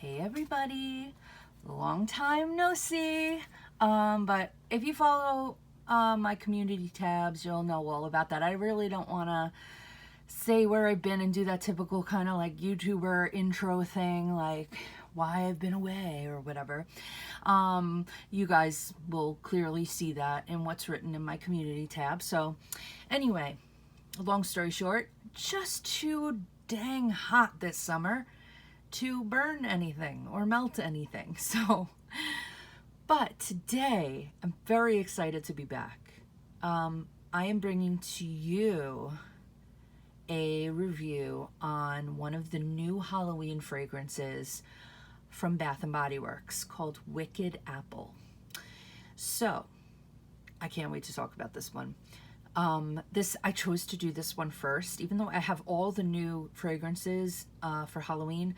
Hey everybody, long time no see. But if you follow my community tabs, you'll know all about that. I really don't want to say where I've been and do that typical kind of like YouTuber intro thing, like why I've been away or whatever. You guys will clearly see that in what's written in my community tab. So anyway, long story short, just too dang hot this summer to burn anything or melt anything. But today I'm very excited to be back. I am bringing to you a review on one of the new Halloween fragrances from Bath & Body Works called Wicked Apple. So I can't wait to talk about this one. I chose to do this one first, even though I have all the new fragrances for Halloween.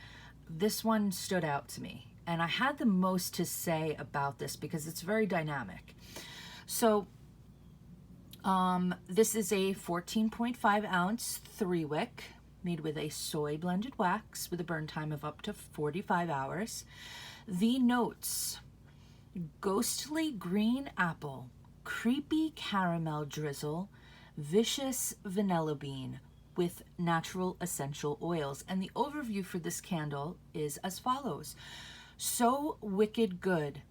This one stood out to me, and I had the most to say about this because it's very dynamic. So this is a 14.5 ounce 3-wick made with a soy blended wax with a burn time of up to 45 hours. The notes: ghostly green apple, creepy caramel drizzle, vicious vanilla bean with natural essential oils. And the overview for this candle is as follows: so wicked good,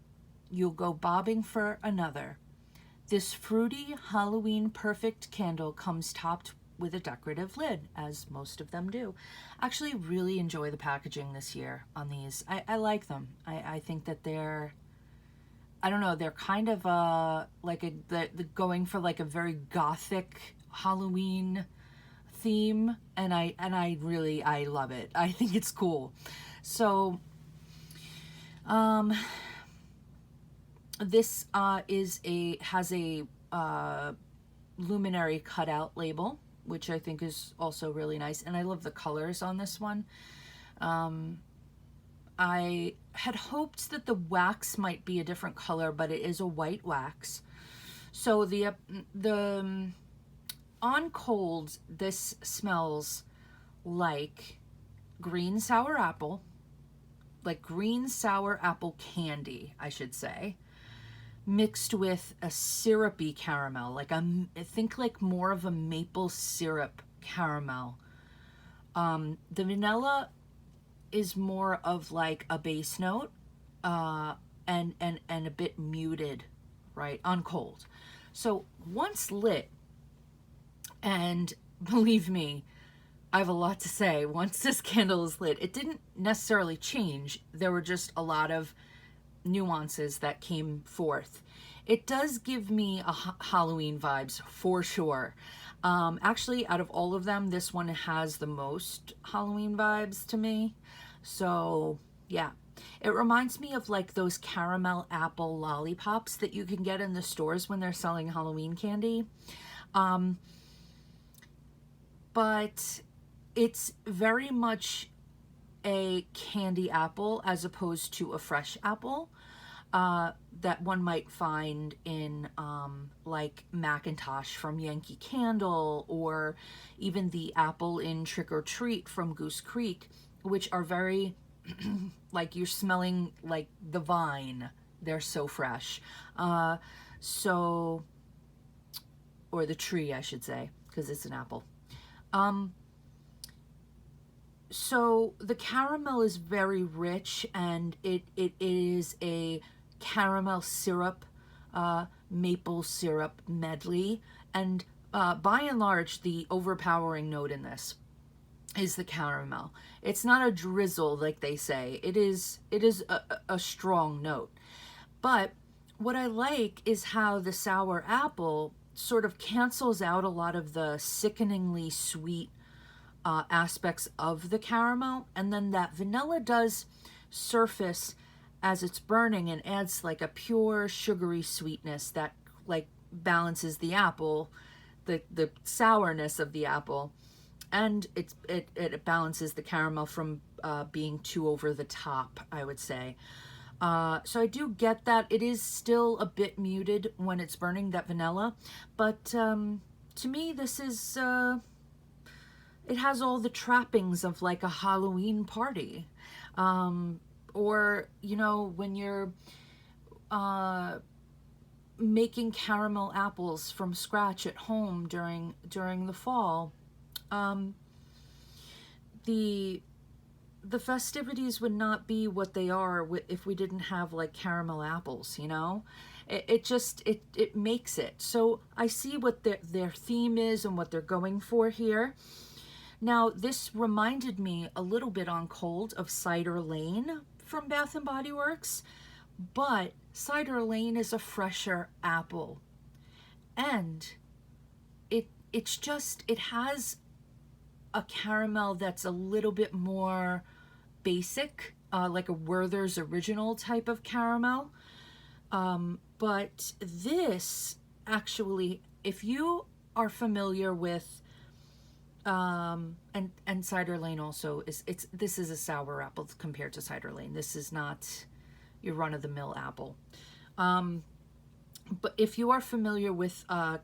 you'll go bobbing for another. This fruity Halloween perfect candle comes topped with a decorative lid, as most of them do. I actually really enjoy the packaging this year on these. I like them. I think that they're, I don't know, they're kind of like the going for like a very gothic Halloween theme, and I really love it. I think it's cool. So this has a luminary cutout label, which I think is also really nice, and I love the colors on this one. I had hoped that the wax might be a different color, but it is a white wax. So the on cold, this smells like green sour apple, like green sour apple candy, I should say, mixed with a syrupy caramel, like I think like more of a maple syrup caramel. The vanilla is more of like a base note, and a bit muted, right, on cold. So once lit, and believe me, I have a lot to say. Once this candle is lit, it didn't necessarily change. There were just a lot of nuances that came forth. It does give me a Halloween vibes for sure. Actually, out of all of them, this one has the most Halloween vibes to me. So yeah, it reminds me of like those caramel apple lollipops that you can get in the stores when they're selling Halloween candy. But it's very much a candy apple as opposed to a fresh apple that one might find in like Macintosh from Yankee Candle, or even the apple in Trick or Treat from Goose Creek, which are very like you're smelling like the vine. They're so fresh. Or the tree, I should say, because it's an apple. So the caramel is very rich, and it is a caramel syrup, maple syrup medley, and by and large, the overpowering note in this is the caramel. It's not a drizzle like they say. It is a strong note. But what I like is how the sour apple sort of cancels out a lot of the sickeningly sweet aspects of the caramel, and then that vanilla does surface as it's burning and adds like a pure sugary sweetness that like balances the apple, the sourness of the apple, and it balances the caramel from being too over the top, I would say. So I do get that it is still a bit muted when it's burning, that vanilla, but to me this is it has all the trappings of like a Halloween party. or, you know, when you're making caramel apples from scratch at home during the fall, the festivities would not be what they are if we didn't have like caramel apples, you know. It just it makes it. So I see what their theme is and what they're going for here. Now this reminded me a little bit on cold of Cider Lane from Bath and Body Works, but Cider Lane is a fresher apple, and it has a caramel that's a little bit more basic, like a Werther's Original type of caramel. But this actually, if you are familiar with, and Cider Lane also this is a sour apple compared to Cider Lane. This is not your run-of-the-mill apple. But if you are familiar with a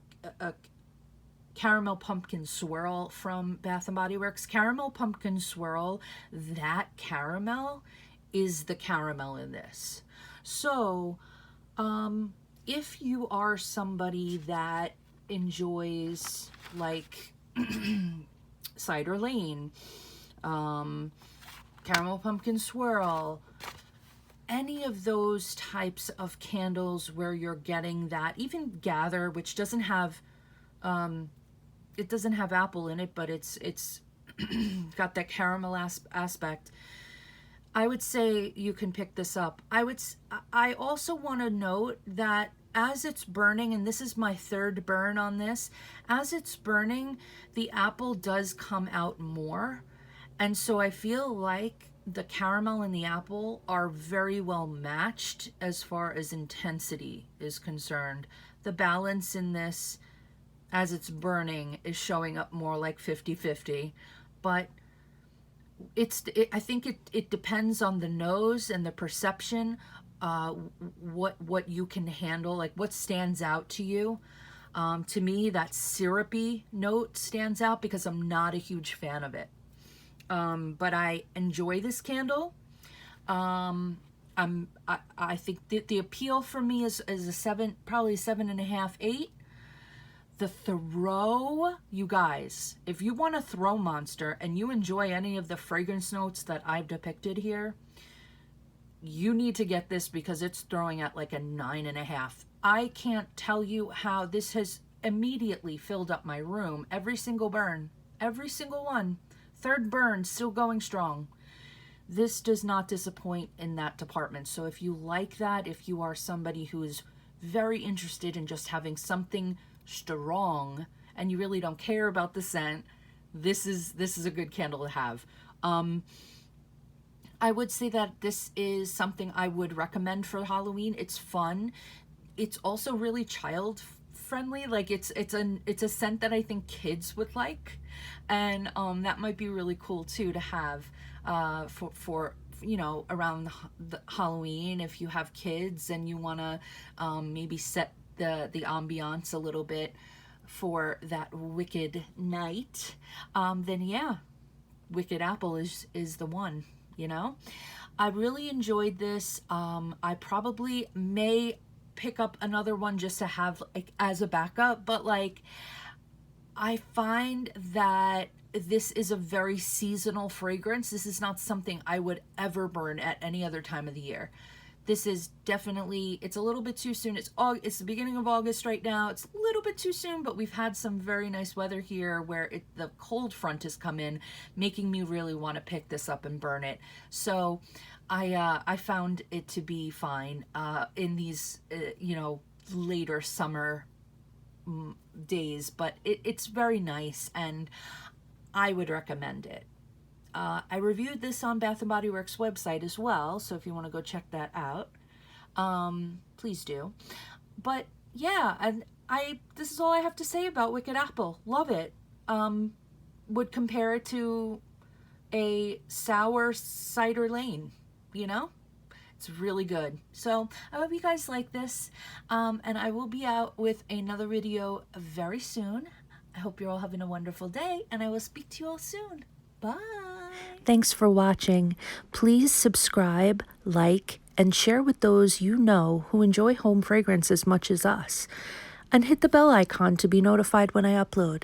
caramel pumpkin swirl from Bath and Body Works, caramel pumpkin swirl, that caramel is the caramel in this. So if you are somebody that enjoys like Cider Lane, caramel pumpkin swirl, any of those types of candles where you're getting that, even Gather, which doesn't have it doesn't have apple in it, but it's got that caramel aspect, I would say you can pick this up. I also want to note that as it's burning, and this is my third burn on this, as it's burning, the apple does come out more. And so I feel like the caramel and the apple are very well matched as far as intensity is concerned. The balance in this, as it's burning, is showing up more like 50-50, but I think it depends on the nose and the perception, what you can handle, like what stands out to you. To me, that syrupy note stands out because I'm not a huge fan of it. But I enjoy this candle. I think the appeal for me is a 7, probably 7.5, 8. The throw, you guys, if you want a throw monster and you enjoy any of the fragrance notes that I've depicted here, you need to get this because it's throwing at like a 9.5. I can't tell you how this has immediately filled up my room. Every single burn, every single one. Third burn, still going strong. This does not disappoint in that department. So if you like that, if you are somebody who is very interested in just having something strong and you really don't care about the scent, this is a good candle to have. I would say that this is something I would recommend for Halloween. It's fun. It's also really child friendly. Like it's a scent that I think kids would like, and that might be really cool too to have for you know, around the Halloween, if you have kids and you want to maybe set the ambiance a little bit for that wicked night, then yeah, Wicked Apple is the one, you know. I really enjoyed this. I probably may pick up another one just to have like as a backup, but like I find that this is a very seasonal fragrance. This is not something I would ever burn at any other time of the year. This is definitely, it's a little bit too soon. It's the beginning of August right now. It's a little bit too soon, but we've had some very nice weather here where the cold front has come in, making me really want to pick this up and burn it. So I found it to be fine in these, you know, later summer days, but it's very nice and I would recommend it. I reviewed this on Bath & Body Works website as well, so if you want to go check that out, please do. But yeah, and this is all I have to say about Wicked Apple. Love it. Would compare it to a sour Cider Lane, you know? It's really good. So I hope you guys like this, and I will be out with another video very soon. I hope you're all having a wonderful day, and I will speak to you all soon. Bye. Thanks for watching. Please subscribe, like, and share with those you know who enjoy home fragrance as much as us. And hit the bell icon to be notified when I upload.